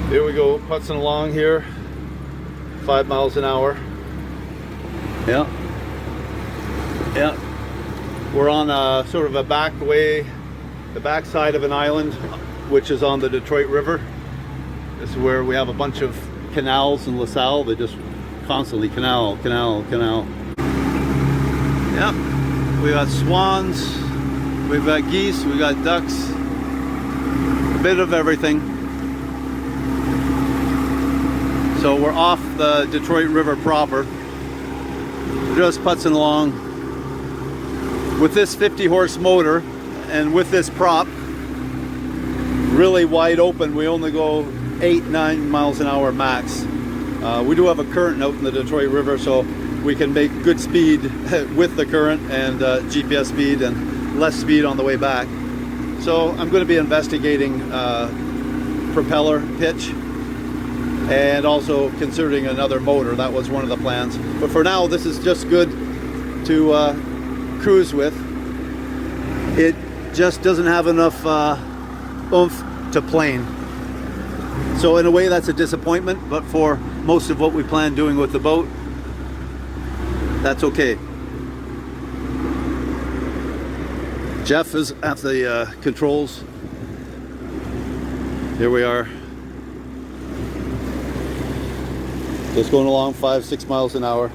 Here we go, putzing along here, 5 miles an hour. Yeah. We're on a sort of a back way, the back side of an island, which is on the Detroit River. This is where we have a bunch of canals in LaSalle. They just constantly canal. Yeah. We got swans, we've got geese, we got ducks, a bit of everything. So we're off the Detroit River proper, just putzing along with this 50-horse motor and with this prop really wide open. We only go 8-9 miles an hour max. We do have a current out in the Detroit River, so we can make good speed with the current and GPS speed and less speed on the way back. So I'm going to be investigating propeller pitch and also considering another motor. That was one of the plans. But for now, this is just good to cruise with. It just doesn't have enough oomph to plane. So in a way, that's a disappointment, but for most of what we plan doing with the boat, that's okay. Jeff is at the controls. Here we are. Just going along 5-6 miles an hour.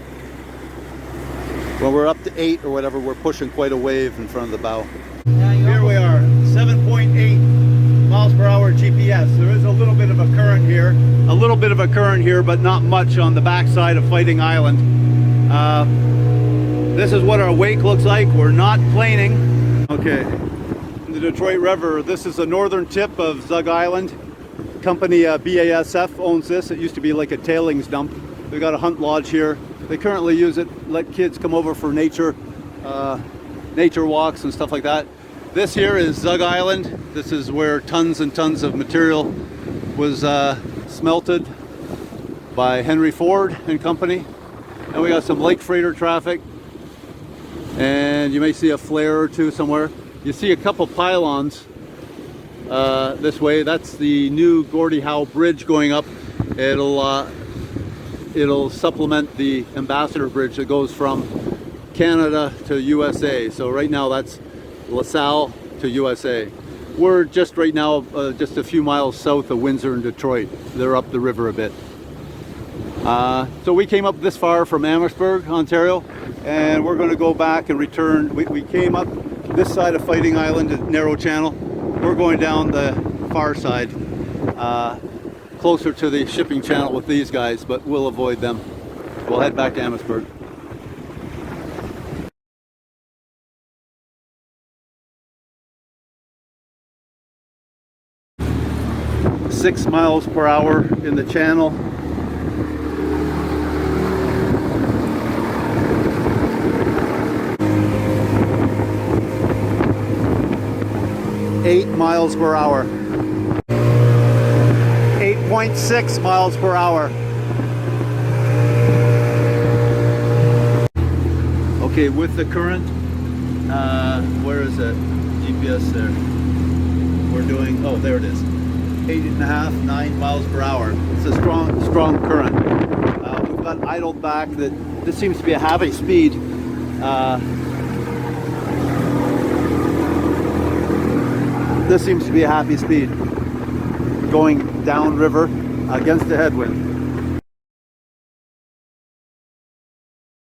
When we're up to 8 or whatever, we're pushing quite a wave in front of the bow. Here we are, 7.8 miles per hour GPS. There is a little bit of a current here, but not much on the backside of Fighting Island. This is what our wake looks like. We're not planing. Okay, in the Detroit River, this is the northern tip of Zug Island. Company BASF owns this. It used to be like a tailings dump. They've got a hunt lodge here. They currently use it, let kids come over for nature walks and stuff like that. This here is Zug Island. This is where tons and tons of material was smelted by Henry Ford and company. And we got some lake freighter traffic. And you may see a flare or two somewhere. You see a couple pylons this way. That's the new Gordie Howe Bridge going up. It'll supplement the Ambassador Bridge that goes from Canada to USA. So right now that's LaSalle to USA. We're just right now just a few miles south of Windsor and Detroit. They're up the river a bit. So we came up this far from Amherstburg, Ontario, and we're going to go back and return. We came up this side of Fighting Island, a narrow channel. We're going down the far side, closer to the shipping channel with these guys, but we'll avoid them. We'll head back to Amherstburg. Six miles per hour in the channel. Eight miles per hour. 8.6 miles per hour. Okay, with the current, where is it? GPS there. We're doing, oh, there it is. 8.5, 9 miles per hour. It's a strong current. We've got idled back. This seems to be a happy speed. This seems to be a happy speed going downriver against the headwind.